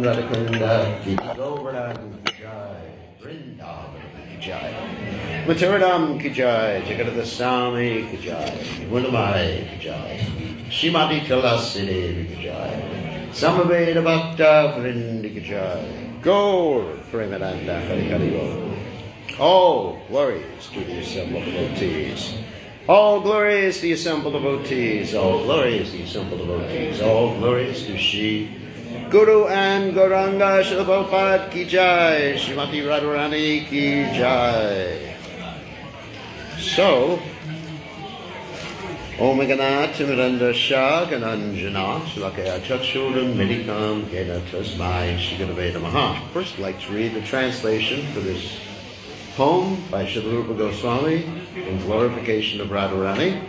Radhakunda ki Govardhana ki jai, Vrindavan ki jai, Mathuradam ki jai, Jagadasami ki jai, Mundamai ki jai, Shrimati Tulasini ki jai, Samaveda Bhakta Vrindi ki jai, Gaur Premananda Hari Hari Bol. All glories to the assembled devotees. All glories to the assembled devotees. All glories to the assembled devotees. All glories to Shri Guru and Gauranga Srila Prabhupada ki jai. Srimati Radharani ki jai. So, Om Ganat Timiranda Shah Gananjana Shlakaya Chakshuram Medikam Kena Tasmai Shigurave Namaha. First, I'd like to read the translation for this poem by Srila Rupa Goswami in glorification of Radharani.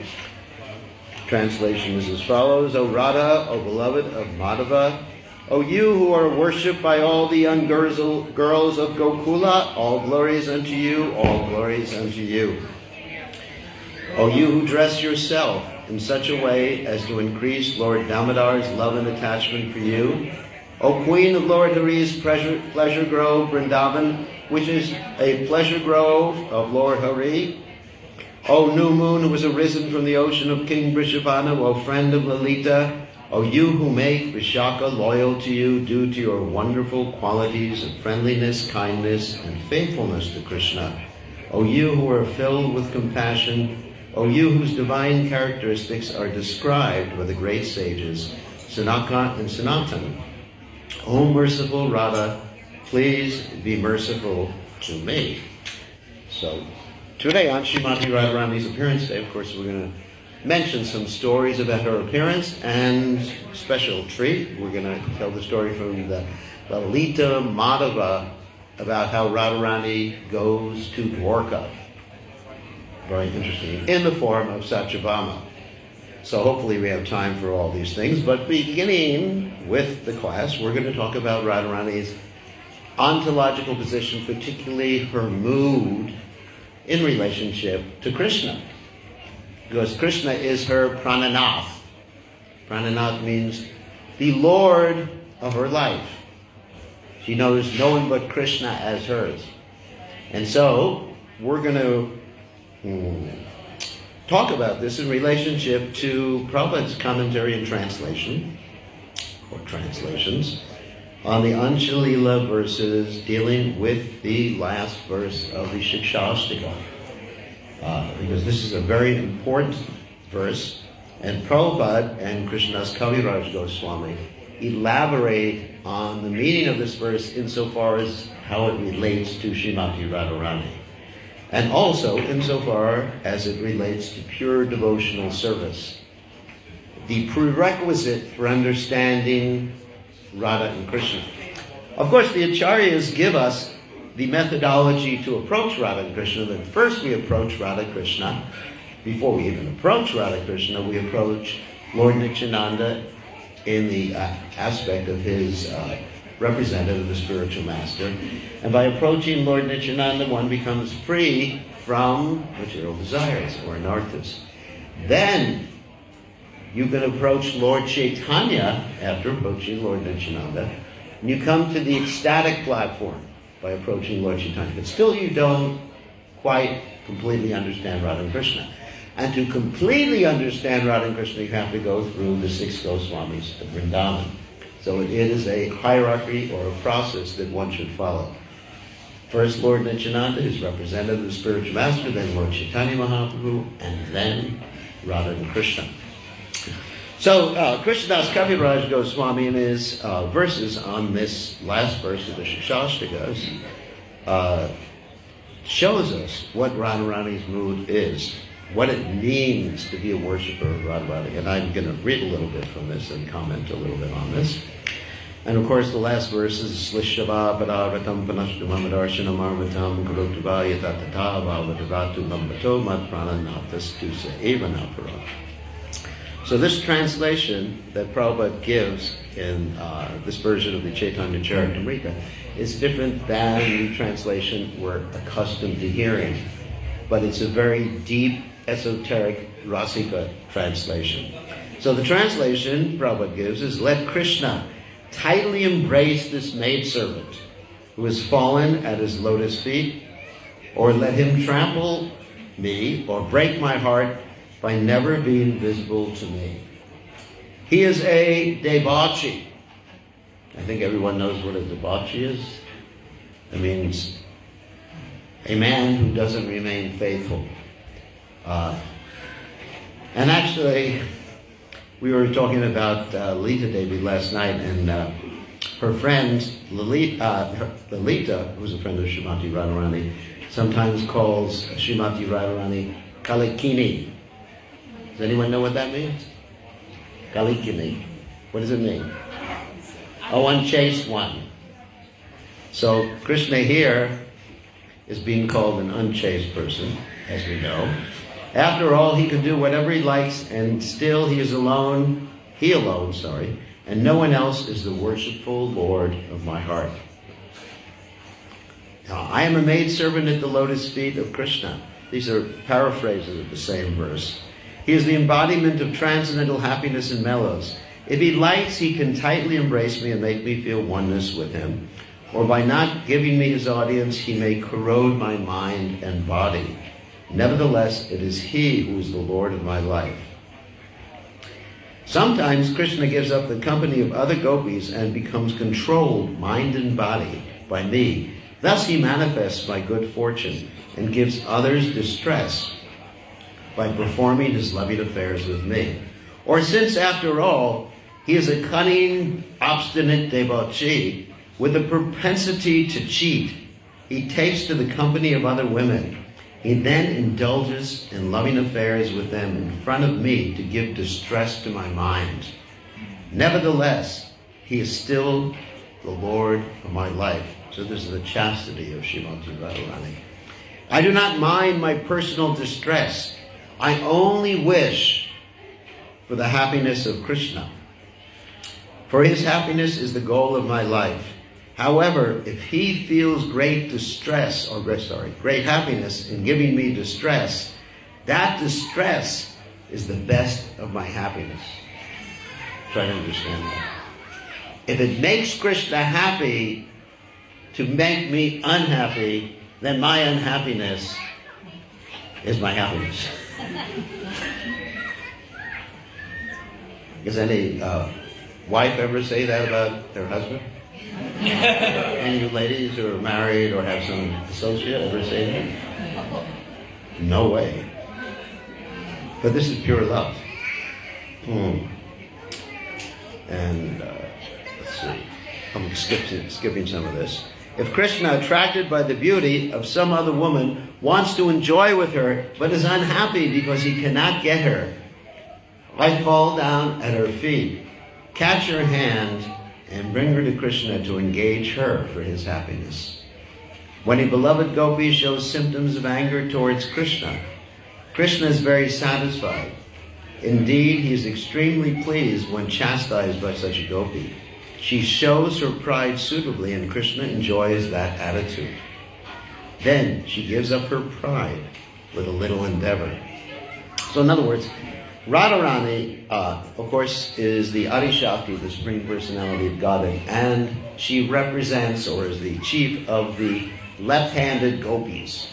Translation is as follows: O Radha, O beloved of Madhava, O you who are worshipped by all the young girls of Gokula, all glories unto you, all glories unto you. O you who dress yourself in such a way as to increase Lord Damodar's love and attachment for you, O Queen of Lord Hari's pleasure grove, Vrindavan, which is a pleasure grove of Lord Hari. O new moon who was arisen from the ocean of King Vrishabhanu, O friend of Lalita, O you who make Vishaka loyal to you due to your wonderful qualities of friendliness, kindness, and faithfulness to Krishna. O you who are filled with compassion, O you whose divine characteristics are described by the great sages, Sanaka and Sanatan. O merciful Radha, please be merciful to me. So, today on Srimati Radharani's appearance day, of course, we're going to mention some stories about her appearance, and special treat, we're going to tell the story from the Lalita Madhava about how Radharani goes to Dwarka. Very interesting, in the form of Satyabhama. So hopefully we have time for all these things, but beginning with the class, we're going to talk about Radharani's ontological position, particularly her mood in relationship to Krishna. Because Krishna is her prananath. Prananath means the Lord of her life. She knows no one but Krishna as hers. And so, we're going to talk about this in relationship to Prabhupada's commentary and translation, or translations, on the Anshalila verses dealing with the last verse of the Shikshastika. Because this is a very important verse, and Prabhupada and Krishnadas Kaviraj Goswami elaborate on the meaning of this verse insofar as how it relates to Srimati Radharani, and also insofar as it relates to pure devotional service. The prerequisite for understanding Radha and Krishna. Of course, the Acharyas give us the methodology to approach Radha and Krishna. That first we approach Radha Krishna. Before we even approach Radha Krishna, we approach Lord Nityananda in the aspect of his representative, the spiritual master. And by approaching Lord Nityananda, one becomes free from material desires or anarthas. Then you can approach Lord Chaitanya after approaching Lord Nityananda, and you come to the ecstatic platform by approaching Lord Chaitanya. But still you don't quite completely understand Radha and Krishna. And to completely understand Radha and Krishna, you have to go through the 6 Goswamis of Vrindavan. So it is a hierarchy or a process that one should follow. First Lord Nityananda is representative of the spiritual master, then Lord Chaitanya Mahaprabhu, and then Radha and Krishna. So, Krishnadas Kaviraj Goswami in his verses on this last verse of the Shikshashtakas shows us what Radharani's mood is, what it means to be a worshipper of Radharani. And I'm going to read a little bit from this and comment a little bit on this. And of course, the last verse is Slishava Padavatam Panashtamamadarshanam Arvatam Kurutava Yatatata Bhavataratu Lambato Mad Prananathas Evanapara. So this translation that Prabhupada gives in this version of the Chaitanya Charitamrita is different than the translation we're accustomed to hearing. But it's a very deep, esoteric, rasika translation. So the translation Prabhupada gives is, let Krishna tightly embrace this maidservant who has fallen at his lotus feet, or let him trample me or break my heart by never being visible to me. He is a debauchee. I think everyone knows what a debauchee is. It means a man who doesn't remain faithful. And actually, we were talking about Lita Devi last night, and her friend Lalita, who's a friend of Srimati Radharani, sometimes calls Srimati Radharani Kalikini. Does anyone know what that means? Kalikini. What does it mean? Oh, unchaste one. So Krishna here is being called an unchaste person, as we know. After all, he can do whatever he likes, and still he alone, and no one else is the worshipful Lord of my heart. Now, I am a maidservant at the lotus feet of Krishna. These are paraphrases of the same verse. He is the embodiment of transcendental happiness and mellows. If he likes, he can tightly embrace me and make me feel oneness with him. Or by not giving me his audience, he may corrode my mind and body. Nevertheless, it is he who is the Lord of my life. Sometimes Krishna gives up the company of other gopis and becomes controlled, mind and body, by me. Thus he manifests my good fortune and gives others distress by performing his loving affairs with me. Or since, after all, he is a cunning, obstinate debauchee with a propensity to cheat, he takes to the company of other women. He then indulges in loving affairs with them in front of me to give distress to my mind. Nevertheless, he is still the Lord of my life. So this is the chastity of Srimati Radharani. I do not mind my personal distress. I only wish for the happiness of Krishna. For his happiness is the goal of my life. However, if he feels great happiness in giving me distress, that distress is the best of my happiness. Try to understand that. If it makes Krishna happy to make me unhappy, then my unhappiness is my happiness. Does any wife ever say that about their husband? Any of you ladies who are married or have some associate ever say that? No way. But this is pure love. And let's see. I'm skipping some of this. If Krishna, attracted by the beauty of some other woman, wants to enjoy with her, but is unhappy because he cannot get her, I fall down at her feet, catch her hand, and bring her to Krishna to engage her for his happiness. When a beloved gopi shows symptoms of anger towards Krishna, Krishna is very satisfied. Indeed, he is extremely pleased when chastised by such a gopi. She shows her pride suitably, and Krishna enjoys that attitude. Then she gives up her pride with a little endeavor. So in other words, Radharani, of course, is the Adi Shakti, the Supreme Personality of Godhead, and she represents, or is the chief of the left-handed gopis.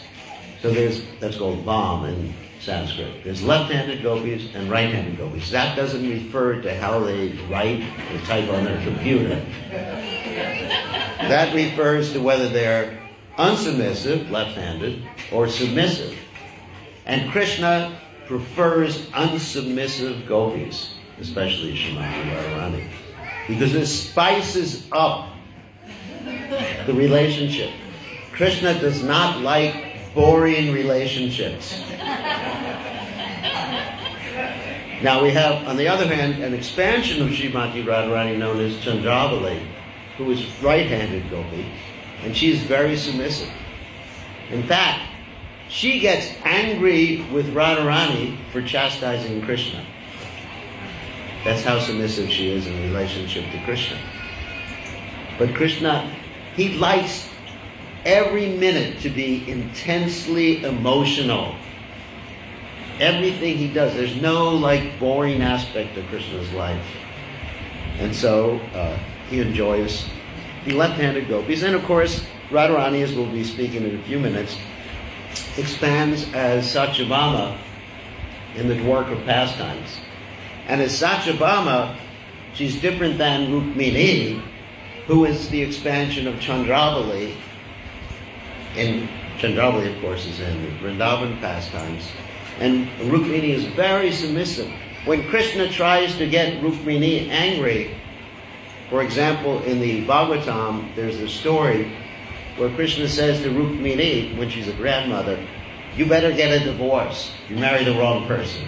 So that's called Vam in Sanskrit. There's left-handed gopis and right-handed gopis. That doesn't refer to how they write or type on their computer. That refers to whether they're unsubmissive, left-handed, or submissive. And Krishna prefers unsubmissive gopis, especially Srimati Radharani, because it spices up the relationship. Krishna does not like boring relationships. Now we have, on the other hand, an expansion of Srimati Radharani known as Chandravali, who is right-handed gopi, and she's very submissive. In fact, she gets angry with Radharani for chastising Krishna. That's how submissive she is in relationship to Krishna. But Krishna, he likes every minute to be intensely emotional. Everything he does, there's no boring aspect of Krishna's life. And so he enjoys the left-handed gopis. And of course, Radharani, as we'll be speaking in a few minutes, expands as Satyabhama in the Dwarka pastimes. And as Satyabhama, she's different than Rukmini, who is the expansion of Chandravali. And Chandravali, of course, is in the Vrindavan pastimes. And Rukmini is very submissive. When Krishna tries to get Rukmini angry, for example, in the Bhagavatam, there's a story where Krishna says to Rukmini, when she's a grandmother, you better get a divorce. You married the wrong person.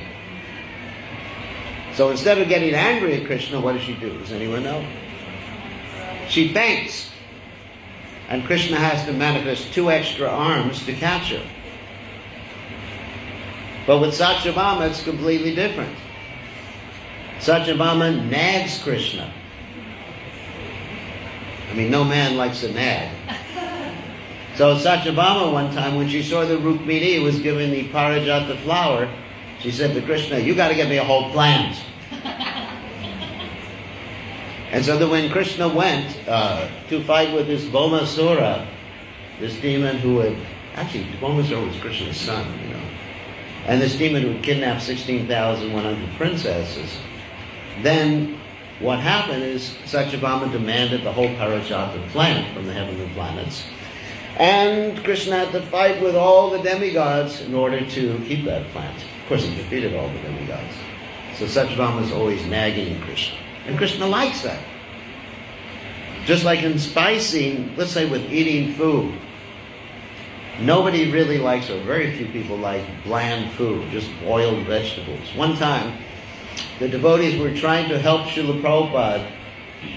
So instead of getting angry at Krishna, what does she do? Does anyone know? She faints. And Krishna has to manifest 2 extra arms to catch her. But with Satyabhama, it's completely different. Satyabhama nags Krishna. I mean, no man likes a nag. So Satyabhama one time, when she saw that Rukmini was given the Parijata flower, she said to Krishna, you got to get me a whole plant. And so that when Krishna went to fight with this Bhaumasura, this demon who had, actually Bhaumasura was Krishna's son, you know, and this demon who had kidnapped 16,100 princesses, then what happened is Satyabhama demanded the whole Parijata plant from the heavenly planets. And Krishna had to fight with all the demigods in order to keep that plant. Of course, he defeated all the demigods. So Satyabhama is always nagging Krishna. And Krishna likes that. Just like in spicing, let's say with eating food, nobody really likes, or very few people like, bland food, just boiled vegetables. One time, the devotees were trying to help Srila Prabhupada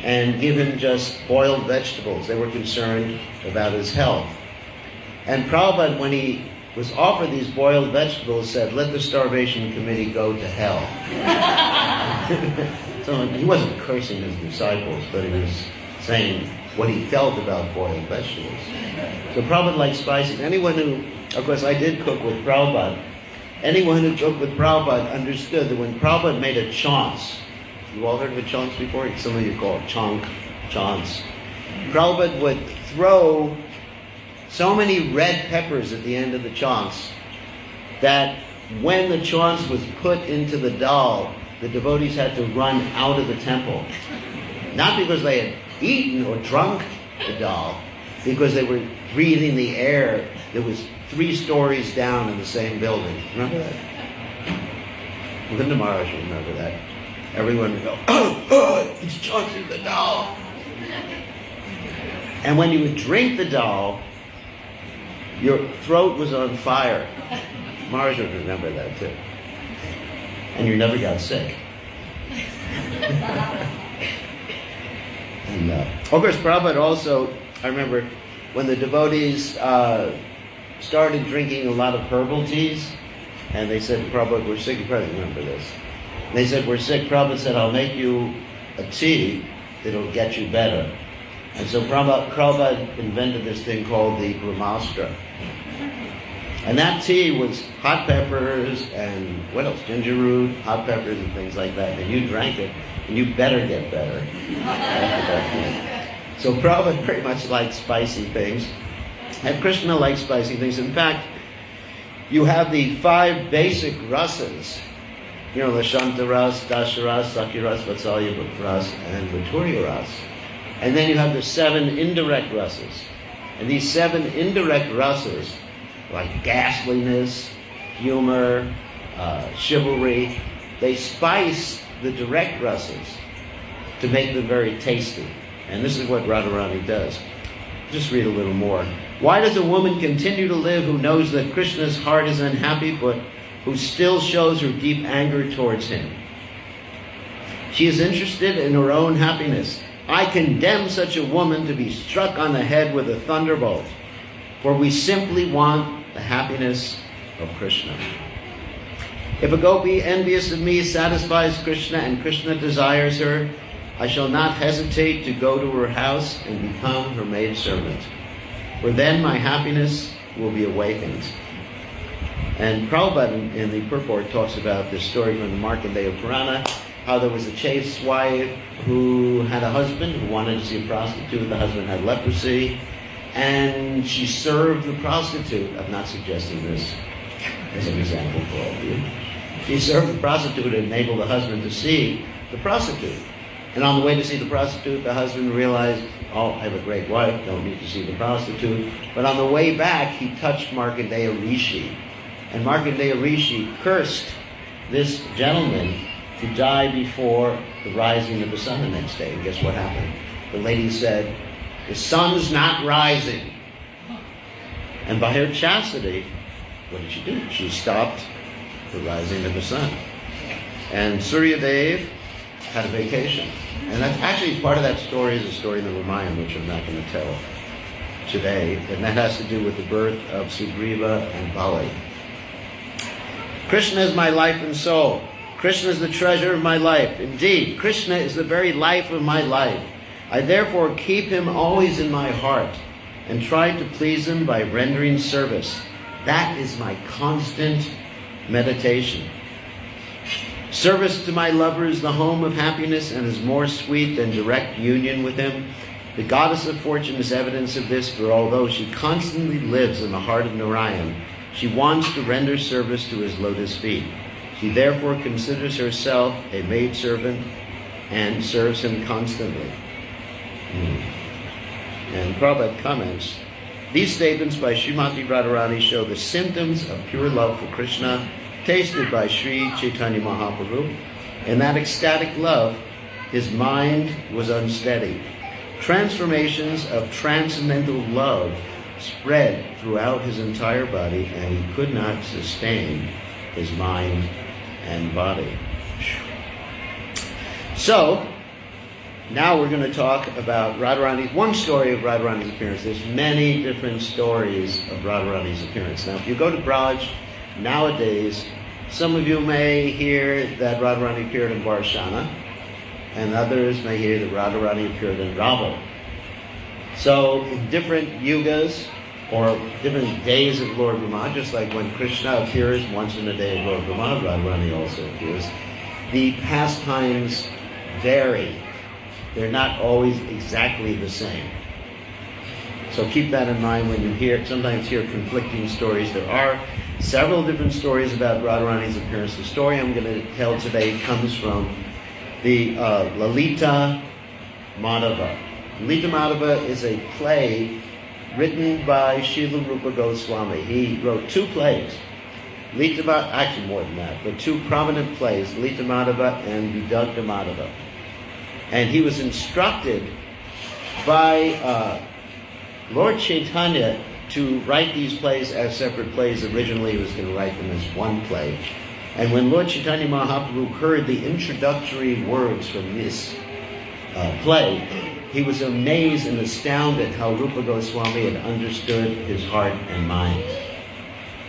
and give him just boiled vegetables. They were concerned about his health. And Prabhupada, when he was offered these boiled vegetables, said, let the starvation committee go to hell. So he wasn't cursing his disciples, but he was saying what he felt about boiled vegetables. So Prabhupada liked spicy. Anyone who, of course I did cook with Prabhupada, anyone who cooked with Prabhupada understood that when Prabhupada made a chaunce, you all heard of a chaunce before? Some of you call it chaunce. Prabhupada would throw so many red peppers at the end of the chaunce that when the chaunce was put into the dal, the devotees had to run out of the temple. Not because they had eaten or drunk the dal, because they were breathing the air that was 3 stories down in the same building. Remember that? Linda Maharaj will remember that. Everyone would go, he's chunking the dal. And when you would drink the dal, your throat was on fire. Maharaj would remember that too. And you never got sick. And, of course, Prabhupada also, I remember when the devotees started drinking a lot of herbal teas, and they said, Prabhupada, we're sick. You probably remember this. They said, we're sick. Prabhupada said, I'll make you a tea that'll get you better. And so Prabhupada invented this thing called the Brahmastra. And that tea was hot peppers and what else? Ginger root, hot peppers and things like that. And you drank it, and you better get better. So Prabhupada very much liked spicy things. And Krishna likes spicy things. In fact, you have the 5 basic rasas. You know, the Shanta ras, Dasha ras, Sakya ras, Vatsalya ras, and Mathurya ras. And then you have the 7 indirect rasas. And these 7 indirect rasas, like ghastliness, humor, chivalry, they spice the direct rasas to make them very tasty. And this is what Radharani does. Just read a little more. Why does a woman continue to live who knows that Krishna's heart is unhappy, but who still shows her deep anger towards him? She is interested in her own happiness. I condemn such a woman to be struck on the head with a thunderbolt, for we simply want the happiness of Krishna. If a gopi envious of me satisfies Krishna and Krishna desires her, I shall not hesitate to go to her house and become her maidservant, for then my happiness will be awakened. And Prabhupada in the purport talks about this story from the Markandeya Purana, how there was a chaste wife who had a husband who wanted to see a prostitute. The husband had leprosy, and she served the prostitute. I'm not suggesting this as an example for all of you. She served the prostitute and enabled the husband to see the prostitute. And on the way to see the prostitute, the husband realized, oh, I have a great wife, don't need to see the prostitute. But on the way back, he touched Markandeya Rishi. And Markandeya Rishi cursed this gentleman to die before the rising of the sun the next day. And guess what happened? The lady said, the sun's not rising. And by her chastity, what did she do? She stopped the rising of the sun. And Suryadev had a vacation. And that's actually part of that story is a story in the Ramayana, which I'm not going to tell today. And that has to do with the birth of Sugriva and Bali. Krishna is my life and soul. Krishna is the treasure of my life. Indeed, Krishna is the very life of my life. I therefore keep him always in my heart and try to please him by rendering service. That is my constant meditation. Service to my lover is the home of happiness and is more sweet than direct union with him. The goddess of fortune is evidence of this, for although she constantly lives in the heart of Narayan, she wants to render service to his lotus feet. She therefore considers herself a maidservant and serves him constantly. And Prabhupada comments, these statements by Srimati Radharani show the symptoms of pure love for Krishna tasted by Sri Chaitanya Mahaprabhu. In that ecstatic love, his mind was unsteady. Transformations of transcendental love spread throughout his entire body, and he could not sustain his mind and body. So, now we're going to talk about Radharani, one story of Radharani's appearance. There's many different stories of Radharani's appearance. Now, if you go to Braj nowadays, some of you may hear that Radharani appeared in Varshana, and others may hear that Radharani appeared in Raval. So, in different yugas, or different days of Lord Brahma, just like when Krishna appears once in a day of Lord Brahma, Radharani also appears, the pastimes vary. They're not always exactly the same. So keep that in mind when you sometimes hear conflicting stories. There are several different stories about Radharani's appearance. The story I'm going to tell today comes from the Lalita Madhava. Lalita Madhava is a play written by Srila Rupa Goswami. He wrote two plays. Actually more than that, but two prominent plays, Lalita Madhava and Vidagdha Madhava. And he was instructed by Lord Chaitanya to write these plays as separate plays. Originally he was going to write them as one play. And when Lord Chaitanya Mahaprabhu heard the introductory words from this play, he was amazed and astounded how Rupa Goswami had understood his heart and mind.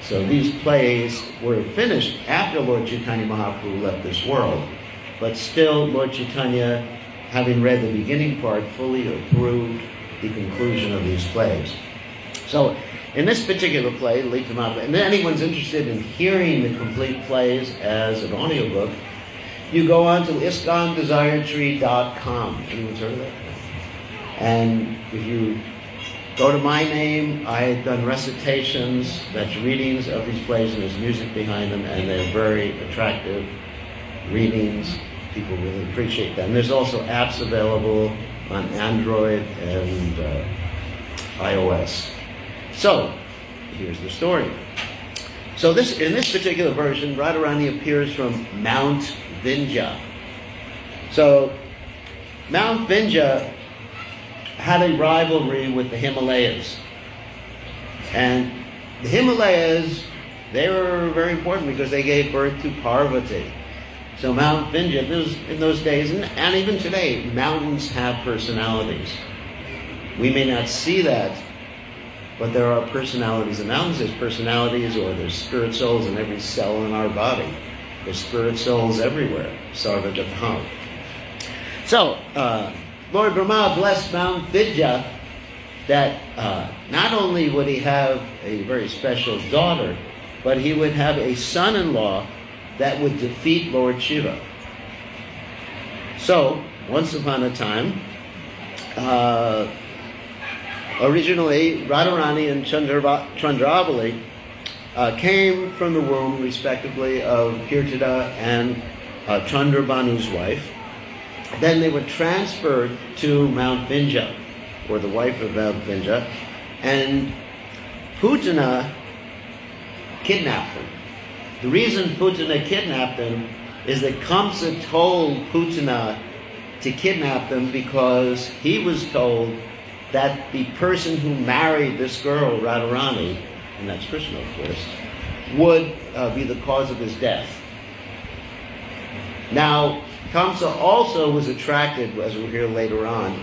So these plays were finished after Lord Chaitanya Mahaprabhu left this world. But still, Lord Chaitanya, having read the beginning part, fully approved the conclusion of these plays. So, in this particular play, Lalita Madhava, and if anyone's interested in hearing the complete plays as an audiobook, you go on to ISKCONDesiretree.com. Anyone's heard of that? And if you go to my name, I have done recitations, that's readings of these plays, and there's music behind them, and they're very attractive readings. People really appreciate that. And there's also apps available on Android and iOS. So, here's the story. So in this particular version, Radharani appears from Mount Vindhya. So, Mount Vindhya had a rivalry with the Himalayas. And the Himalayas, they were very important because they gave birth to Parvati. So Mount Vindhya, in those days, and even today, mountains have personalities. We may not see that, but there are personalities in mountains. There's personalities, or there's spirit souls in every cell in our body. There's spirit souls everywhere. Sarvagata. So, Lord Brahma blessed Mount Vindhya that not only would he have a very special daughter, but he would have a son-in-law that would defeat Lord Shiva. So, once upon a time, originally Radharani and Chandravali came from the womb, respectively, of Kirtida and Chandrabanu's wife. Then they were transferred to Mount Vindhya, or the wife of Mount Vindhya, and Putana kidnapped them. The reason Putana kidnapped them is that Kamsa told Putana to kidnap them because he was told that the person who married this girl, Radharani, and that's Krishna, of course, would be the cause of his death. Now, Kamsa also was attracted, as we'll hear later on,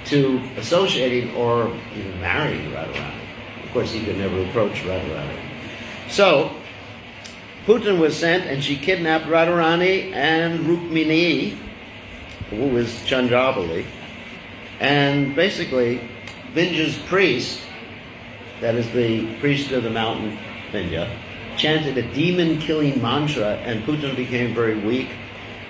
to associating or even marrying Radharani. Of course, he could never approach Radharani. So, Putana was sent, and she kidnapped Radharani and Rukmini, who was Chandravali, and basically, Vindhya's priest, that is the priest of the mountain Vindhya, chanted a demon-killing mantra, and Putana became very weak.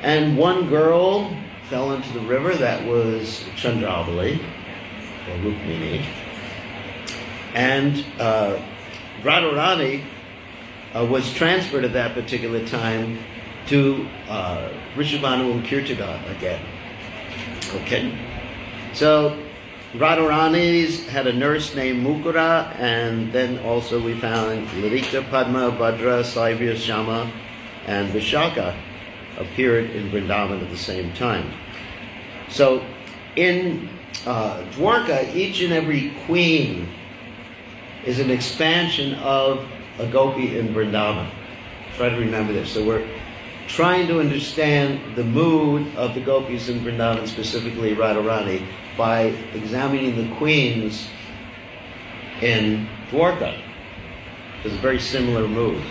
And one girl fell into the river, that was Chandravali, or Rukmini. And Radharani was transferred at that particular time to Rishabhanu and Kirtida again. Okay? So, Radharani's had a nurse named Mukura, and then also we found Lalita, Padma, Bhadra, Saivya, Shama, and Vishaka appeared in Vrindavan at the same time. So, in Dwarka, each and every queen is an expansion of a gopi in Vrindavan. Try to remember this. So we're trying to understand the mood of the gopis in Vrindavan, specifically Radharani, by examining the queens in Dwarka. There's a very similar mood.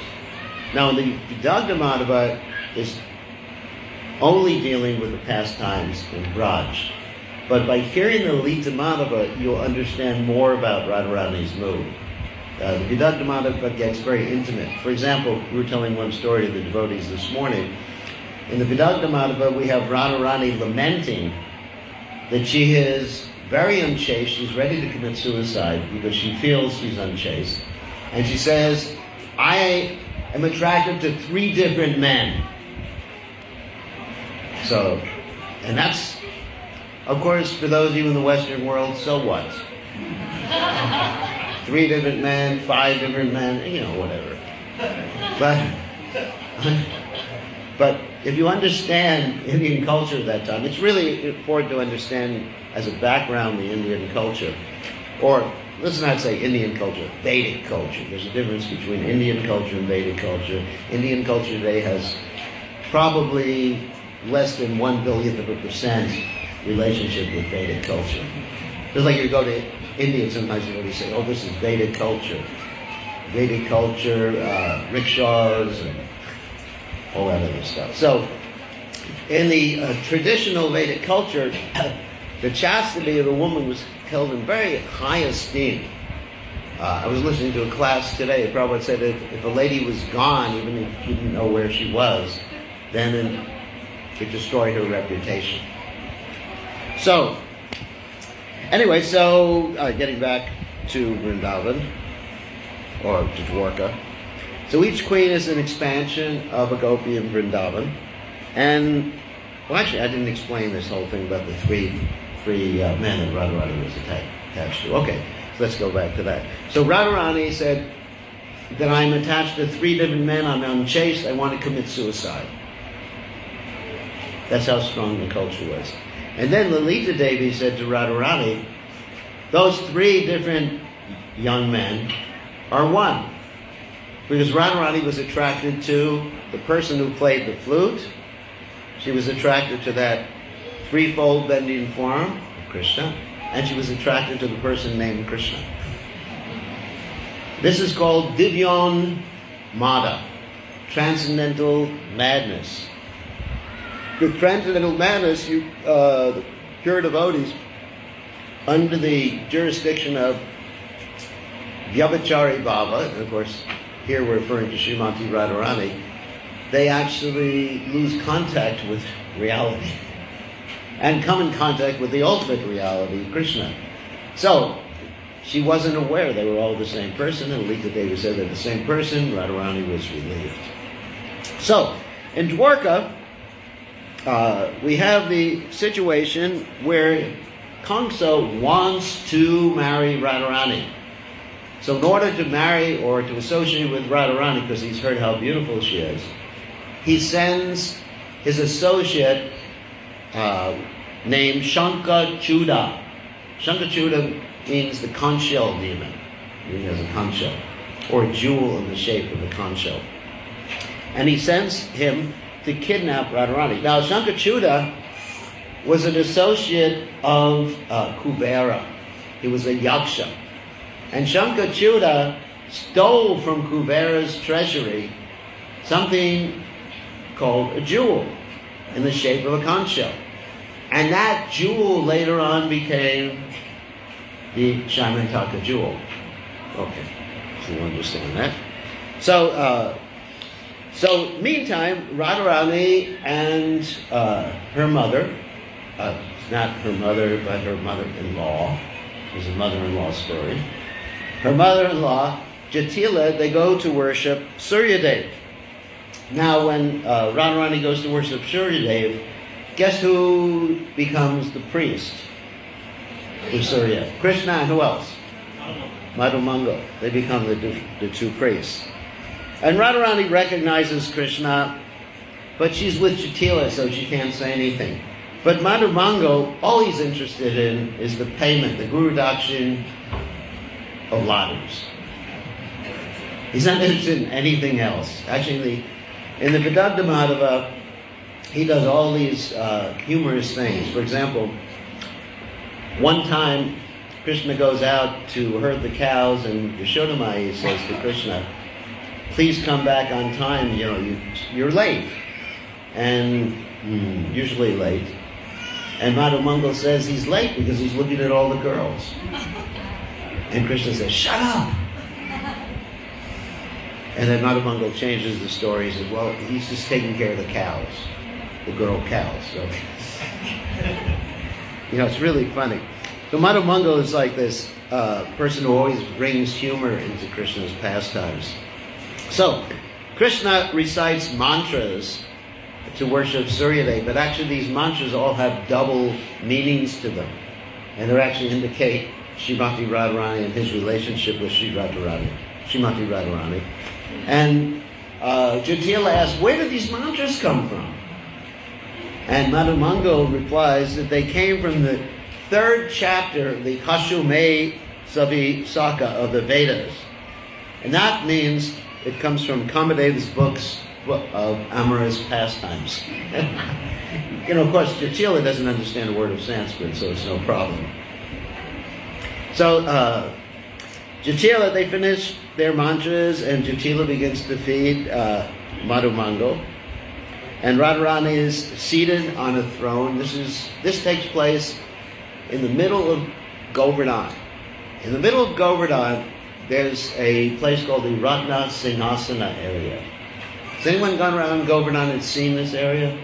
Now, the Vidagdha Madhava is only dealing with the pastimes in Braj. But by hearing the Lalita Madhava, you'll understand more about Radharani's mood. The Vidagdha Madhava gets very intimate. For example, we were telling one story to the devotees this morning. In the Vidagdha Madhava, we have Radharani lamenting that she is very unchaste. She's ready to commit suicide because she feels she's unchaste. And she says, I am attracted to 3 different men. So, and that's, of course, for those of you in the Western world, so what? 3 different men, 5 different men, you know, whatever. But if you understand Indian culture at that time, it's really important to understand as a background the Indian culture. Or, let's not say Indian culture, Vedic culture. There's a difference between Indian culture and Vedic culture. Indian culture today has probably less than 1/1,000,000,000% relationship with Vedic culture. Just like you go to India, sometimes you say, oh, this is Vedic culture. Vedic culture, rickshaws, and all that other stuff. So, in the traditional Vedic culture, the chastity of a woman was held in very high esteem. I was listening to a class today. The Prabhupada said that if a lady was gone, even if you didn't know where she was, then it destroyed her reputation. So, anyway, getting back to Vrindavan, or to Dwarka. So each queen is an expansion of a gopi in Vrindavan. And, well, actually, I didn't explain this whole thing about the three men that Radharani was attached to. Okay, so let's go back to that. So Radharani said that I'm attached to 3 different men, I'm unchaste, I want to commit suicide. That's how strong the culture was. And then Lalita Devi said to Radharani, those 3 different young men are one. Because Radharani was attracted to the person who played the flute. She was attracted to that 3-fold bending form of Krishna. And she was attracted to the person named Krishna. This is called Divyon Mada, transcendental madness. With transcendental madness, the pure devotees, under the jurisdiction of Vyabhachari Bhava, and of course, here we're referring to Srimati Radharani, they actually lose contact with reality and come in contact with the ultimate reality, Krishna. So, she wasn't aware they were all the same person, and Lita Devi said they're the same person. Radharani was relieved. So, in Dwarka, we have the situation where Kamsa wants to marry Radharani. So in order to marry or to associate with Radharani, because he's heard how beautiful she is, he sends his associate named Shankachuda. Shankachuda means the conch shell demon. He has a conch shell, or a jewel in the shape of a conch shell. And he sends him to kidnap Radharani. Now, Shankachuda was an associate of Kubera. He was a yaksha. And Shankachuda stole from Kubera's treasury something called a jewel in the shape of a conch shell. And that jewel later on became the Shaimantaka jewel. Okay, so you understand that. So meantime, Radharani and her mother, not her mother, but her mother-in-law, it was a mother-in-law story. Her mother-in-law, Jatila, they go to worship Suryadev. Now when Radharani goes to worship Suryadev, guess who becomes the priest for Surya? Krishna and who else? Madhumangal. They become the two priests. And Radharani recognizes Krishna, but she's with Jatila, so she can't say anything. But Madhumangal, all he's interested in is the payment, the Guru Dakshin of ladus. He's not interested in anything else. Actually, in the Vedanta Madhava, he does all these humorous things. For example, one time Krishna goes out to herd the cows, and Yashodamai says to Krishna, "Please come back on time. You're late," and usually late. And Madhumangal says he's late because he's looking at all the girls. And Krishna says, "Shut up!" And then Madhumangal changes the story. He says, "Well, he's just taking care of the cows, the girl cows." So, it's really funny. So Madhumangal is like this person who always brings humor into Krishna's pastimes. So, Krishna recites mantras to worship Suryadev, but actually these mantras all have double meanings to them. And they actually indicate Srimati Radharani and his relationship with Srimati Radharani. And Jatila asks, where did these mantras come from? And Madhumangal replies that they came from the third chapter of the Kashume Savi Saka of the Vedas. And that means it comes from Kamadeva's books of amorous pastimes. Of course, Jatila doesn't understand a word of Sanskrit, so it's no problem. So, Jatila, they finish their mantras, and Jatila begins to feed Madhumangal. And Radharani is seated on a throne. This takes place in the middle of Govardhana. In the middle of Govardhana, there's a place called the Ratna Singhasana area. Has anyone gone around Govardhana and seen this area?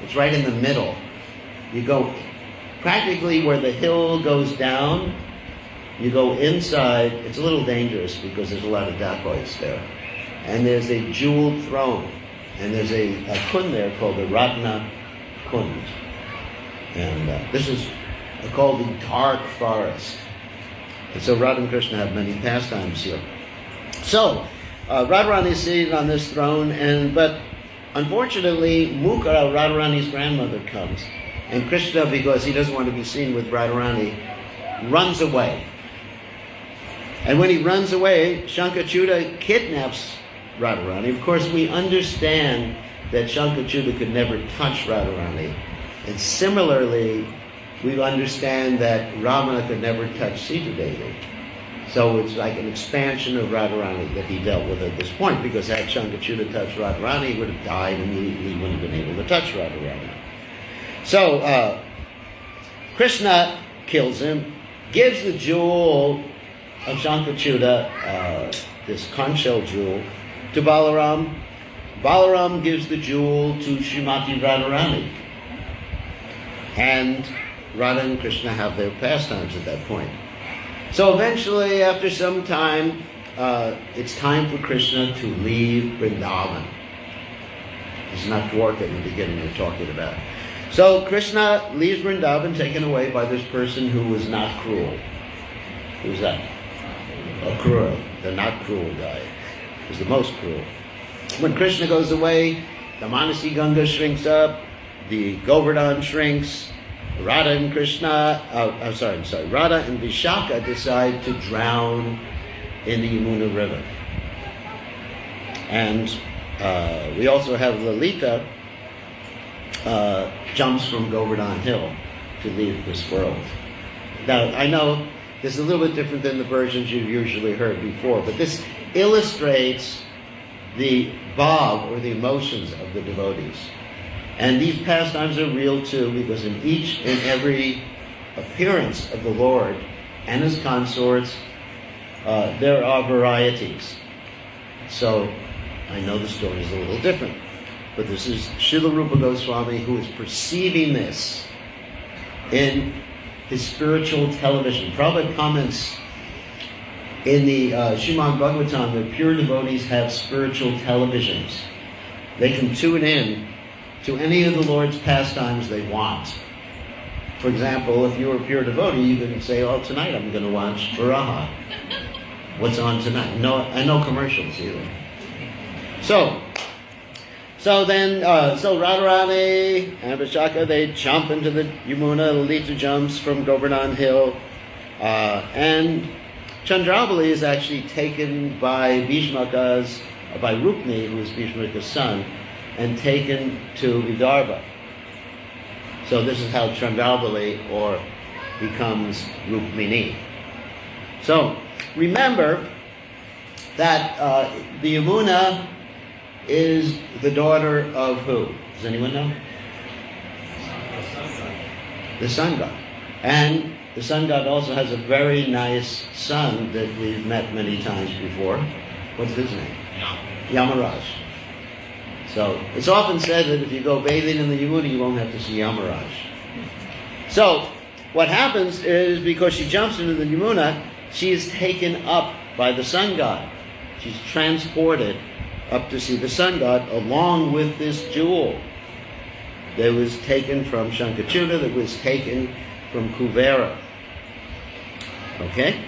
It's right in the middle. You go practically where the hill goes down, you go inside. It's a little dangerous because there's a lot of dacoits there. And there's a jeweled throne. And there's a kund there called the Ratna Kund. And this is called the Dark Forest. And so Radha and Krishna have many pastimes here. So, Radharani is seated on this throne, but unfortunately, Mukara, Radharani's grandmother, comes. And Krishna, because he doesn't want to be seen with Radharani, runs away. And when he runs away, Shankachuda kidnaps Radharani. Of course, we understand that Shankachuda could never touch Radharani. And similarly, we understand that Ramana could never touch Sita Devi. So it's like an expansion of Radharani that he dealt with at this point, because had Shankachuda touched Radharani, he would have died and he wouldn't have been able to touch Radharani. So Krishna kills him, gives the jewel of Shankachuda, this conch shell jewel, to Balaram. Balaram gives the jewel to Srimati Radharani. And Radha and Krishna have their pastimes at that point. So eventually, after some time, it's time for Krishna to leave Vrindavan. It's not Dwarka in the beginning we're talking about. So Krishna leaves Vrindavan, taken away by this person who was not cruel. Who's that? A cruel. The not cruel guy. Who's the most cruel. When Krishna goes away, the Manasi Ganga shrinks up, the Govardhana shrinks, Radha and Radha and Vishaka decide to drown in the Yamuna River. And we also have Lalita jumps from Govardhana Hill to leave this world. Now, I know this is a little bit different than the versions you've usually heard before, but this illustrates the bhav, or the emotions of the devotees. And these pastimes are real too, because in each and every appearance of the Lord and his consorts, there are varieties. So, I know the story is a little different, but this is Srila Rupa Goswami who is perceiving this in his spiritual television. Prabhupada comments in the Srimad Bhagavatam that pure devotees have spiritual televisions. They can tune in to any of the Lord's pastimes they want. For example, if you're a pure devotee, you can say, oh, tonight I'm going to watch Varaha. What's on tonight? No commercials either. So Radharani and Vishaka, they jump into the Yamuna. Lalita jumps from Govardhana Hill. And Chandravali is actually taken by Rukmini, who is Bhishmaka's son, and taken to Vidarbha. So this is how Chandravali becomes Rukmini. So remember that the Yamuna is the daughter of who? Does anyone know? The sun god. And the sun god also has a very nice son that we've met many times before. What's his name? Yamaraj. So it's often said that if you go bathing in the Yamuna, you won't have to see Yamaraj. So what happens is, because she jumps into the Yamuna, she is taken up by the sun god. She's transported up to see the sun god along with this jewel that was taken from Shankachuta, that was taken from Kuvera. Okay?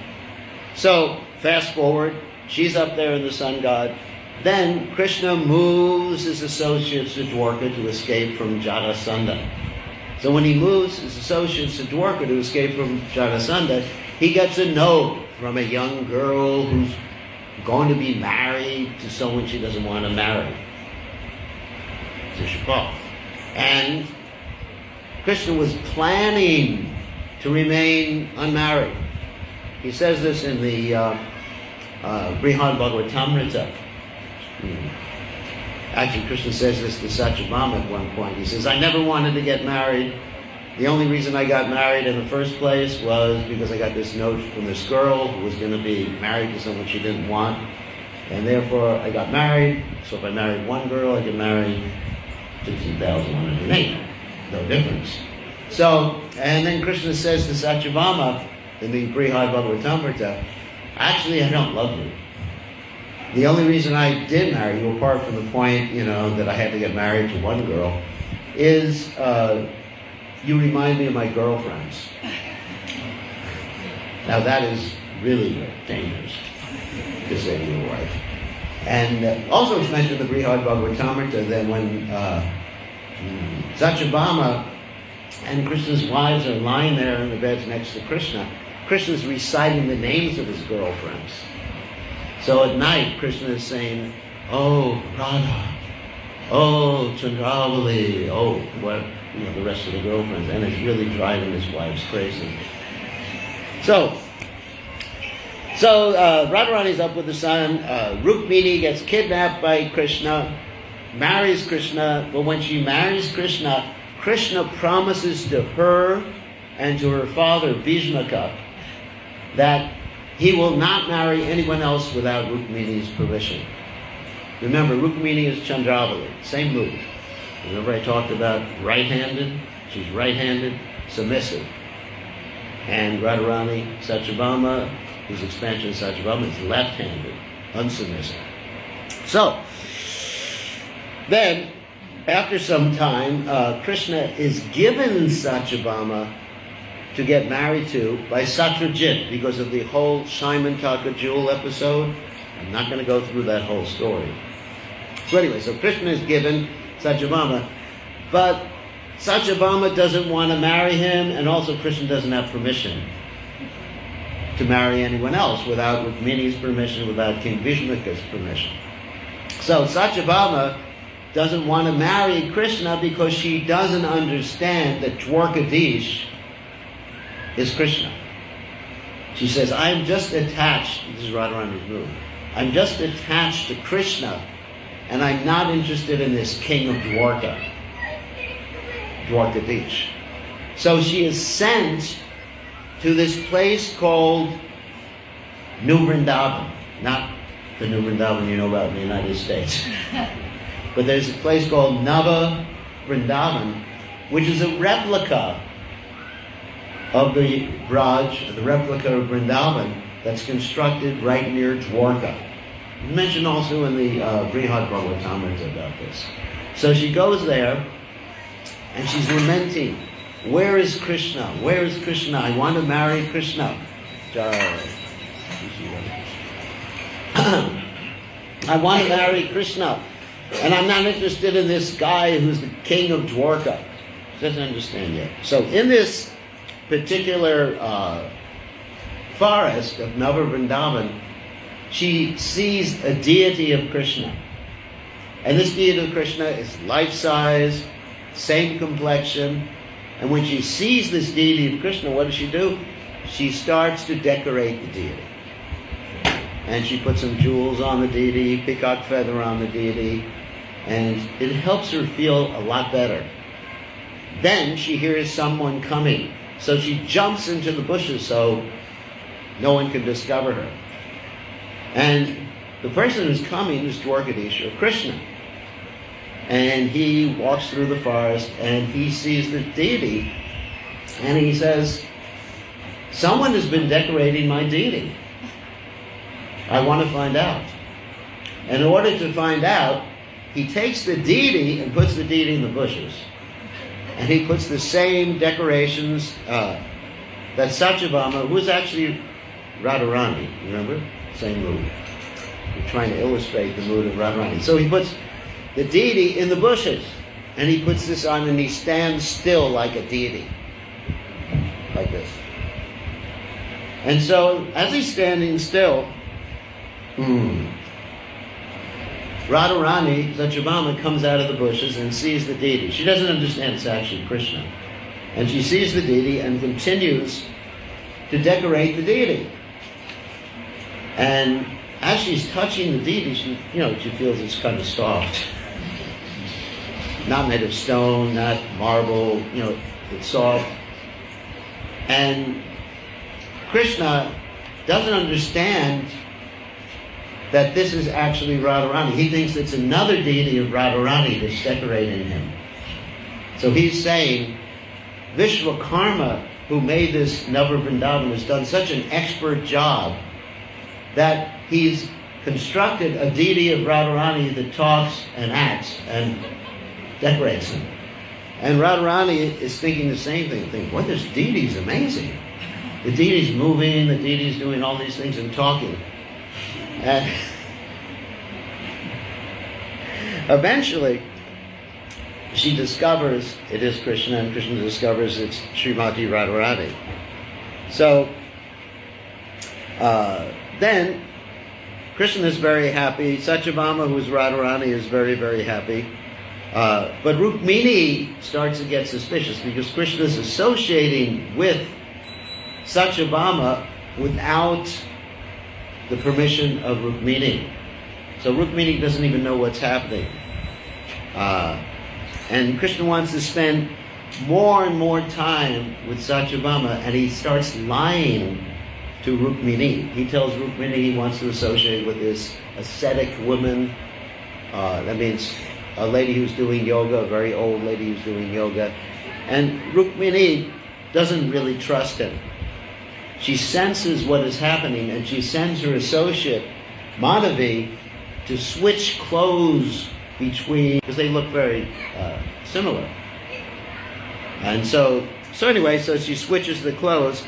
So, fast forward, she's up there in the sun god. Then Krishna moves his associates to Dwarka to escape from Jarasandha. So when he moves his associates to Dwarka to escape from Jarasandha, he gets a note from a young girl who's going to be married to someone she doesn't want to marry, to Shapal. And Krishna was planning to remain unmarried. He says this in the Brihad Bhagavatamrita. Actually, Krishna says this to Satyabhama at one point. He says, I never wanted to get married. The only reason I got married in the first place was because I got this note from this girl who was going to be married to someone she didn't want. And therefore, I got married. So if I married one girl, I get married 16,108. No difference. So, and then Krishna says to Satyabhama in the Brihad Bhagavatamrita, actually, I don't love you. The only reason I did marry you, apart from the point, that I had to get married to one girl, is you remind me of my girlfriends. Now that is really dangerous to say to your wife. And also it's mentioned in the Brihad Bhagavatamrita that when Satyabhama and Krishna's wives are lying there in the beds next to Krishna, Krishna's reciting the names of his girlfriends. So at night, Krishna is saying, oh, Radha, oh, Chandravali, oh, what, the rest of the girlfriends, and it's really driving his wives crazy. So Radharani's up with the son. Rukmini gets kidnapped by Krishna, marries Krishna, but when she marries Krishna, Krishna promises to her and to her father, Bhishmaka, that he will not marry anyone else without Rukmini's permission. Remember, Rukmini is Chandravali, same move. Remember I talked about right-handed? She's right-handed, submissive. And Radharani, Satyabhama, whose expansion of Satyabhama, is left-handed, unsubmissive. So, then, after some time, Krishna is given Satyabhama to get married to by Satyajit because of the whole Shimantaka jewel episode. I'm not going to go through that whole story. So anyway, so Krishna is given Satyabhama, but Satyabhama doesn't want to marry him, and also Krishna doesn't have permission to marry anyone else without Rukmini's permission, without King Bhishmaka's permission. So Satyabhama doesn't want to marry Krishna because she doesn't understand that Dwarkadish is Krishna. She says, I'm just attached, this is Radharani's move, I'm just attached to Krishna, and I'm not interested in this king of Dwarka, Dwarkadish. So she is sent to this place called New Vrindavan, not the New Vrindavan you know about in the United States. But there's a place called Nava Vrindavan, which is a replica of the Braj, the replica of Vrindavan, that's constructed right near Dwarka. Mentioned also in the Brihad Bhagavatamrita about this. So she goes there, and she's lamenting, where is Krishna? Where is Krishna? I want to marry Krishna. I want to marry Krishna, and I'm not interested in this guy who's the king of Dwarka. She doesn't understand yet. So in this particular forest of Nava Vrindavan, she sees a deity of Krishna. And this deity of Krishna is life-size, same complexion. And when she sees this deity of Krishna, what does she do? She starts to decorate the deity. And she puts some jewels on the deity, peacock feather on the deity, and it helps her feel a lot better. Then she hears someone coming. So she jumps into the bushes so no one can discover her. And the person who's coming is Dwarkadish, or Krishna. And he walks through the forest and he sees the deity and he says, someone has been decorating my deity. I want to find out. And in order to find out, he takes the deity and puts the deity in the bushes. And he puts the same decorations that Satyabhama, who was actually Radharani, remember? Same mood. We're trying to illustrate the mood of Radharani. So he puts the deity in the bushes, and he puts this on, and he stands still like a deity, like this. And so, as he's standing still, Radharani, Satyabhama, comes out of the bushes and sees the deity. She doesn't understand it's actually Krishna. And she sees the deity and continues to decorate the deity. And as she's touching the deity, she feels it's kind of soft. Not made of stone, not marble, it's soft. And Krishna doesn't understand that this is actually Radharani. He thinks it's another deity of Radharani that's decorating him. So he's saying, Vishwakarma, who made this Nava Vrindavan, has done such an expert job that he's constructed a deity of Radharani that talks and acts and decorates him. And Radharani is thinking the same thing, thinking, well, this deity is amazing. The deity's moving, the deity's doing all these things and talking. And eventually, she discovers it is Krishna, and Krishna discovers it's Srimati Radharani. So, then, Krishna is very happy. Satyabhama, who is Radharani, is very, very happy. But Rukmini starts to get suspicious because Krishna is associating with Satyabhama without the permission of Rukmini. So Rukmini doesn't even know what's happening. And Krishna wants to spend more and more time with Satyabhama, and he starts lying to Rukmini. He tells Rukmini he wants to associate with this ascetic woman. That means a lady who's doing yoga, a very old lady who's doing yoga. And Rukmini doesn't really trust him. She senses what is happening, and she sends her associate, Madhavi, to switch clothes between, because they look very similar. And so she switches the clothes.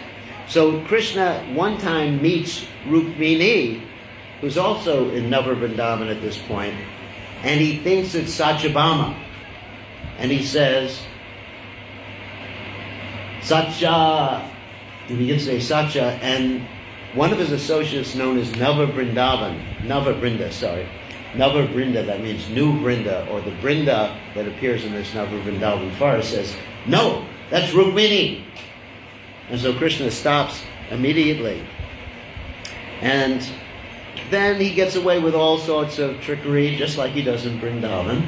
So Krishna one time meets Rukmini, who's also in Nava Vrindavan at this point, and he thinks it's Satyabhama. And he says, Satya, he begins to say Satya, and one of his associates known as Nava Brinda, that means new Brinda, or the Brinda that appears in this Nava Vrindavan forest, says, no, that's Rukmini. And so Krishna stops immediately. And then he gets away with all sorts of trickery, just like he does in Vrindavan.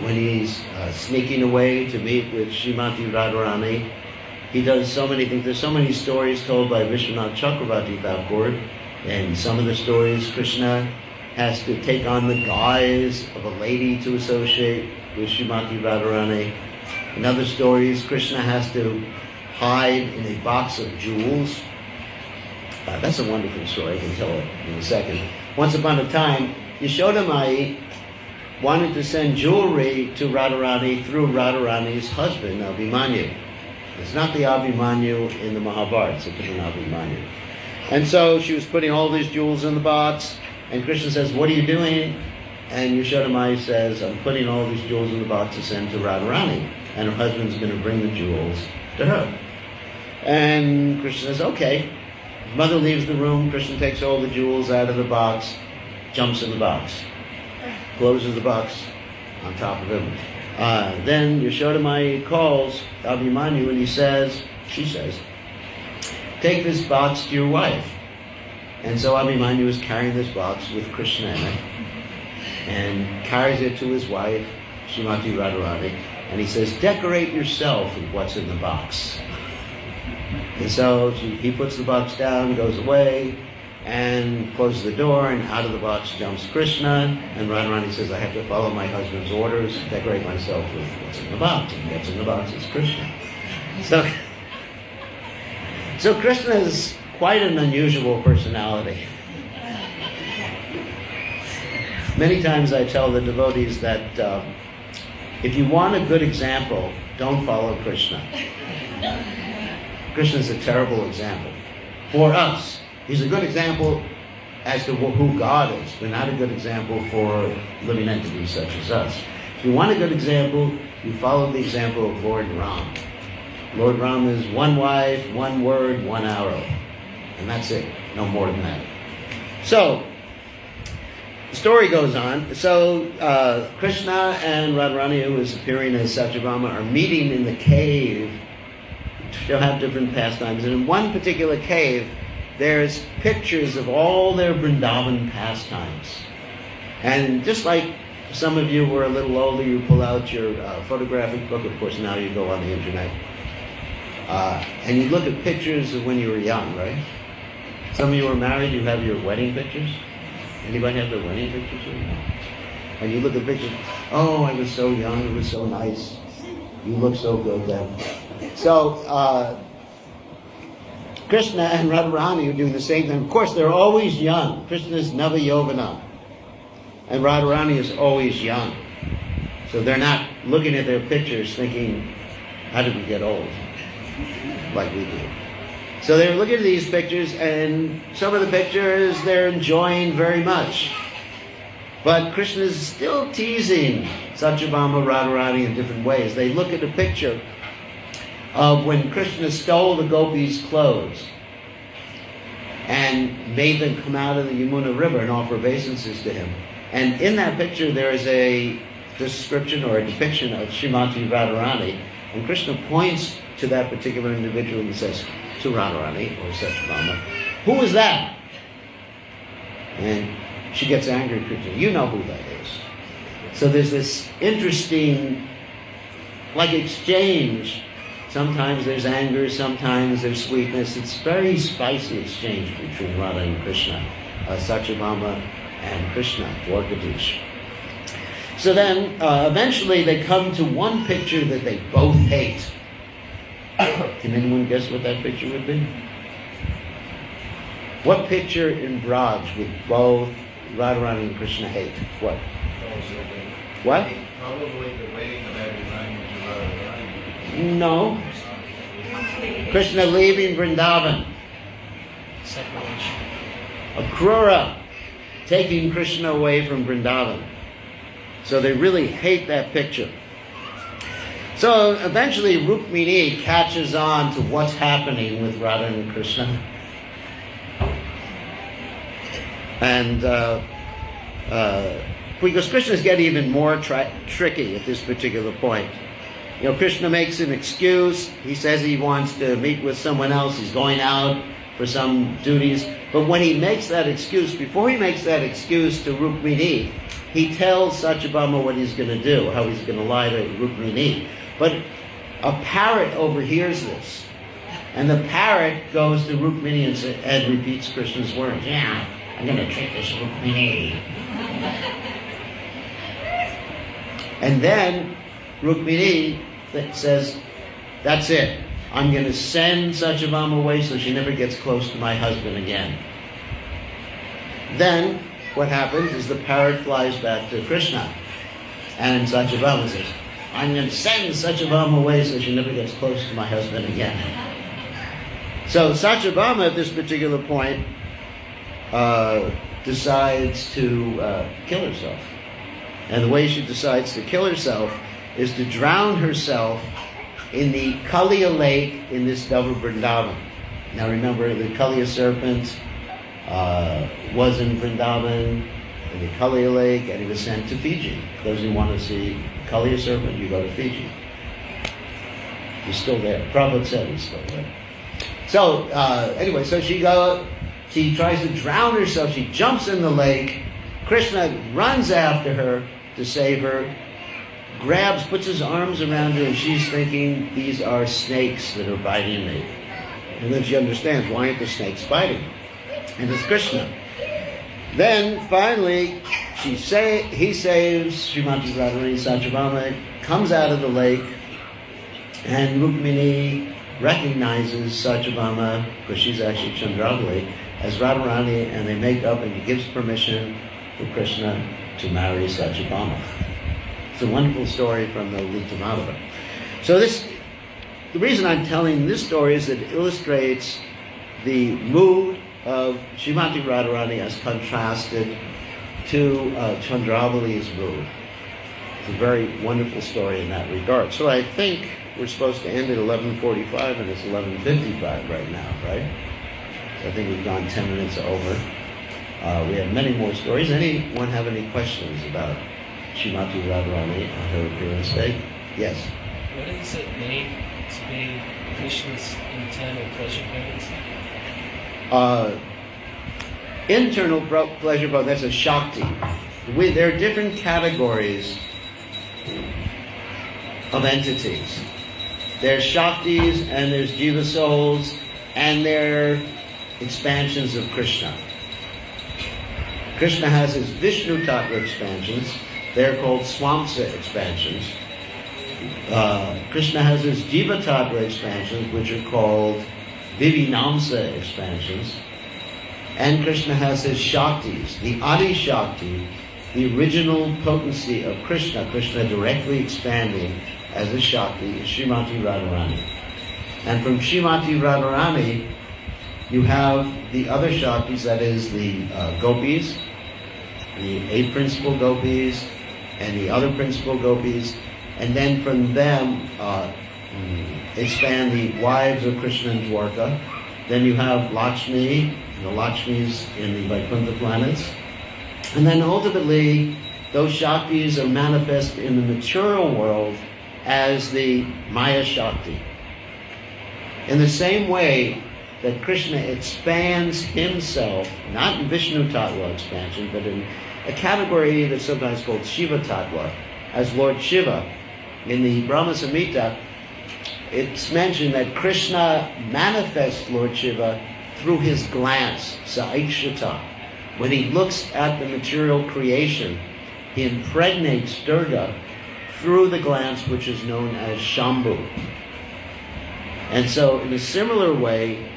When he's sneaking away to meet with Srimati Radharani, he does so many things. There's so many stories told by Vishwanath Chakravarti Thakur. And some of the stories, Krishna has to take on the guise of a lady to associate with Srimati Radharani. In other stories, Krishna has to hide in a box of jewels. That's a wonderful story. I can tell it in a second. Once upon a time, Yashoda Mai wanted to send jewelry to Radharani through Radharani's husband, Abhimanyu. It's not the Abhimanyu in the Mahabharata, it's a different Abhimanyu. And so she was putting all these jewels in the box, and Krishna says, what are you doing? And Yashoda Mai says, I'm putting all these jewels in the box to send to Radharani, and her husband's going to bring the jewels to her. And Krishna says, okay. His mother leaves the room, Krishna takes all the jewels out of the box, jumps in the box, closes the box on top of him. Then Yashoda Mai calls Abhimanyu and she says, take this box to your wife. And so Abhimanyu is carrying this box with Krishna in it and carries it to his wife, Srimati Radharani, and he says, decorate yourself with what's in the box. And so he puts the box down, goes away, and closes the door, and out of the box jumps Krishna, and Radharani says, I have to follow my husband's orders, decorate myself with what's in the box, and what's in the box is Krishna. So Krishna is quite an unusual personality. Many times I tell the devotees that if you want a good example, don't follow Krishna. Krishna is a terrible example. For us, he's a good example as to who God is, but not a good example for living entities such as us. If you want a good example, you follow the example of Lord Ram. Lord Ram is one wife, one word, one arrow. And that's it. No more than that. So, the story goes on. So, Krishna and Radharani, who is appearing as Satyabhama, are meeting in the cave. They'll have different pastimes. And in one particular cave, there's pictures of all their Vrindavan pastimes. And just like some of you who are a little older, you pull out your photographic book. Of course, now you go on the internet. And you look at pictures of when you were young, right? Some of you are married, you have your wedding pictures. Anybody have their wedding pictures? No. And you look at pictures, oh, I was so young, it was so nice. You look so good then. So, Krishna and Radharani are doing the same thing. Of course, they're always young. Krishna is Nava Yovana. And Radharani is always young. So they're not looking at their pictures thinking, how did we get old? Like we do. So they're looking at these pictures, and some of the pictures they're enjoying very much. But Krishna is still teasing Satyabhama, Radharani in different ways. They look at a picture of when Krishna stole the gopis' clothes and made them come out of the Yamuna River and offer obeisances to him. And in that picture there is a description or a depiction of Srimati Radharani, and Krishna points to that particular individual and says to Radharani or Satyabhama, who is that? And she gets angry at Krishna. You know who that is. So there's this interesting, like, exchange. Sometimes there's anger, sometimes there's sweetness. It's very spicy exchange between Radha and Krishna, Satyabhama and Krishna, Dwarkadish. So then, eventually they come to one picture that they both hate. Can anyone guess what that picture would be? What picture in Braj would both Radharani and Krishna hate? What? What? Probably the wedding of Radharani to Radharani. No. Krishna leaving Vrindavan. Separation. Akrura taking Krishna away from Vrindavan. So they really hate that picture. So eventually Rukmini catches on to what's happening with Radha and Krishna. And because Krishna's getting even more tricky at this particular point. You know, Krishna makes an excuse. He says he wants to meet with someone else. He's going out for some duties. But when he makes that excuse, before he makes that excuse to Rukmini, he tells Satyabhama what he's going to do, how he's going to lie to Rukmini. But a parrot overhears this. And the parrot goes to Rukmini and repeats Krishna's words. Yeah, I'm going to trick this Rukmini. And then Rukmini says, that's it. I'm going to send Satyabhama away so she never gets close to my husband again. Then what happens is the parrot flies back to Krishna. And Satyabhama says, I'm going to send Satyabhama away so she never gets close to my husband again. So Satyabhama at this particular point decides to kill herself. And the way she decides to kill herself is to drown herself in the Kaliya lake in this Dava Vrindavan. Now remember, the Kaliya serpent was in Vrindavan, in the Kaliya lake, and he was sent to Fiji. Those who want to see Kaliya serpent, you go to Fiji. He's still there. Prabhupada said he's still there. So anyway, so she tries to drown herself. She jumps in the lake. Krishna runs after her to save her, puts his arms around her, and she's thinking, these are snakes that are biting me. And then she understands, why aren't the snakes biting? And it's Krishna. Then finally, he saves Srimati Radharani. Satyabhama comes out of the lake, and Rukmini recognizes Satyabhama, because she's actually Chandravali, as Radharani, and they make up, and he gives permission for Krishna to marry Satyabhama. It's a wonderful story from the Lita Madhava. So the reason I'm telling this story is that it illustrates the mood of Srimati Radharani as contrasted to Chandravali's mood. It's a very wonderful story in that regard. So I think we're supposed to end at 11:45, and it's 11:55 right now, right? I think we've gone 10 minutes over. We have many more stories. Anyone have any questions about Srimati Radharani on her appearance day? Yes? What is it made to be Krishna's internal pleasure points? Internal pleasure point, that's a Shakti. There are different categories of entities. There's Shaktis, and there's Jiva souls, and they're expansions of Krishna. Krishna has his Vishnu Tattva expansions. They're called Swamsa expansions. Krishna has his Jiva Tattva expansions, which are called Vivinamsa expansions. And Krishna has his Shaktis, the Adi Shakti, the original potency of Krishna directly expanding as a Shakti, is Srimati Radharani. And from Srimati Radharani, you have the other Shaktis, that is the Gopis, the 8 principal Gopis, and the other principal Gopis, and then from them expand the wives of Krishna and Dwarka. Then you have Lakshmi, the Lakshmis in the Vaikuntha planets. And then ultimately, those Shaktis are manifest in the material world as the Maya Shakti. In the same way that Krishna expands himself, not in Vishnu Tattva expansion, but in a category that's sometimes called Shiva Tattva, as Lord Shiva. In the Brahma Samhita, it's mentioned that Krishna manifests Lord Shiva through his glance, Saikshata. When he looks at the material creation, he impregnates Durga through the glance which is known as Shambhu. And so in a similar way,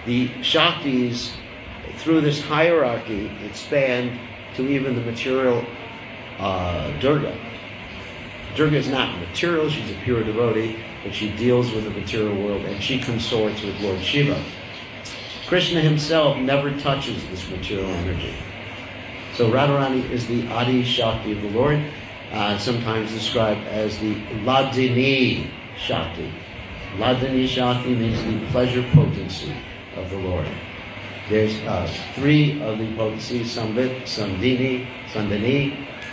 the Shaktis, through this hierarchy, expand to even the material Durga. Durga is not material, she's a pure devotee, but she deals with the material world and she consorts with Lord Shiva. Krishna himself never touches this material energy. So Radharani is the Adi Shakti of the Lord, sometimes described as the Ladini Shakti. Ladini Shakti means the pleasure potency of the Lord. There's three of the potencies: Samvit, Sandini,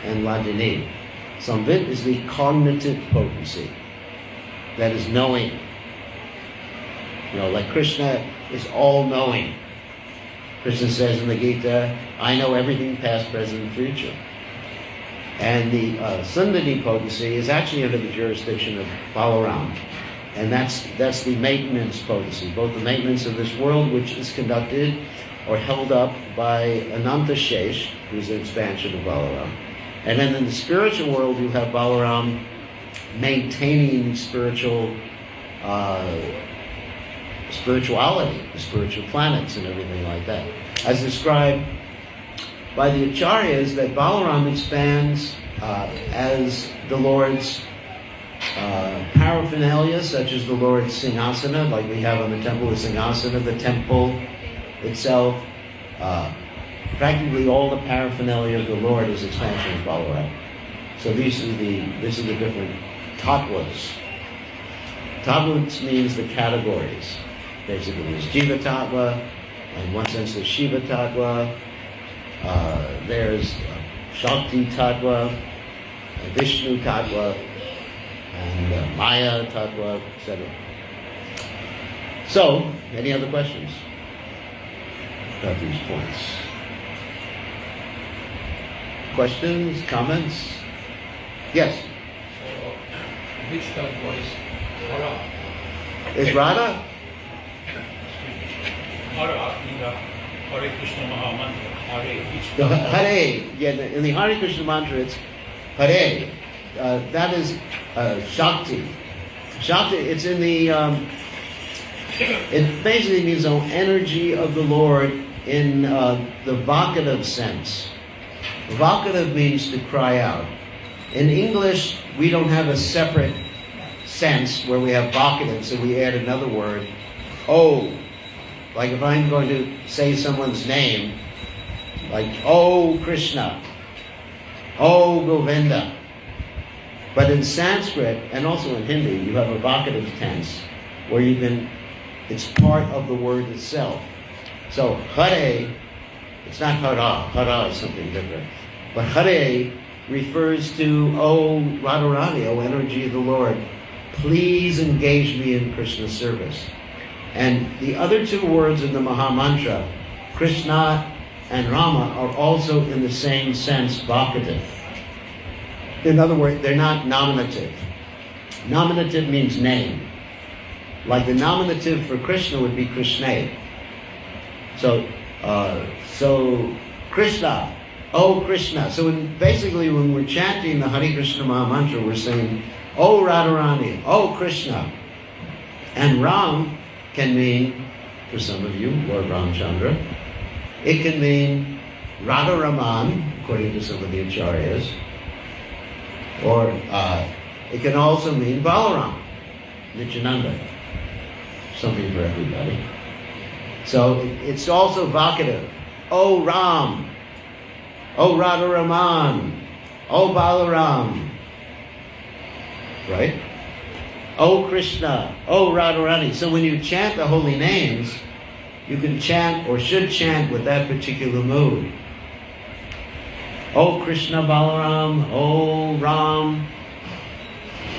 and Ladini. Samvit is the cognitive potency, that is knowing. Like Krishna is all-knowing. Krishna says in the Gita, I know everything past, present, and future. And the Sandini potency is actually under the jurisdiction of Balaram. And that's the maintenance potency, both the maintenance of this world, which is conducted or held up by Ananta Shesh, who's an expansion of Balaram. And then in the spiritual world, you have Balaram maintaining spirituality, the spiritual planets and everything like that. As described by the Acharyas, that Balaram expands as the Lord's paraphernalia, such as the Lord's Singasana, like we have on the temple of Singasana, the temple itself. Practically all the paraphernalia of the Lord is expansion of Balaram. So these are the different tattvas. Tattvas means the categories. Basically, there's Jiva Tattva, in one sense there's Shiva Tattva, there's Shakti Tattva, Vishnu Tattva, and Maya Tattva, etc. So, any other questions about these points? Questions, comments? Yes? Which tattva is Hara? Is Radha? Hara in the Hare Krishna Mahamantra. Hare. The Hare, yeah, in the Hare Krishna mantra it's Hare. That is Shakti. Shakti, it's in the, it basically means the energy of the Lord in the vocative sense. Vocative means to cry out. In English, we don't have a separate sense where we have vocative, so we add another word. Oh, like if I'm going to say someone's name, like, oh Krishna, oh Govinda. But in Sanskrit, and also in Hindi, you have a vocative tense, where you can, it's part of the word itself. So, Hare, it's not Hara, Hara is something different. But Hare refers to, oh Radharani, oh energy of the Lord, please engage me in Krishna's service. And the other two words in the Maha Mantra, Krishna and Rama, are also in the same sense vocative. In other words, they're not nominative. Nominative means name. Like the nominative for Krishna would be Krishna. So Krishna, oh Krishna. So basically when we're chanting the Hare Krishna Maha Mantra, we're saying, oh Radharani, oh Krishna. And Ram can mean, for some of you, Lord Ramchandra. It can mean Radharaman, according to some of the Acharyas. Or it can also mean Balaram, Nityananda. Something for everybody. So it's also vocative. Oh Ram, oh Radharaman, oh Balaram. Right? Oh Krishna, oh Radharani. So when you chant the holy names, you can chant or should chant with that particular mood. Oh Krishna Balaram, oh Ram,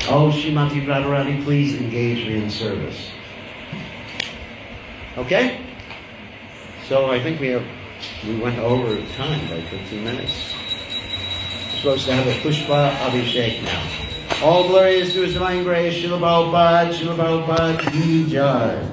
oh Shrimati Radharani, please engage me in service. Okay? So I think we went over time by 15 minutes. We're supposed to have a Pushpa Abhishek now. All glory is to His divine grace, Srila Prabhupada, Ki Jai.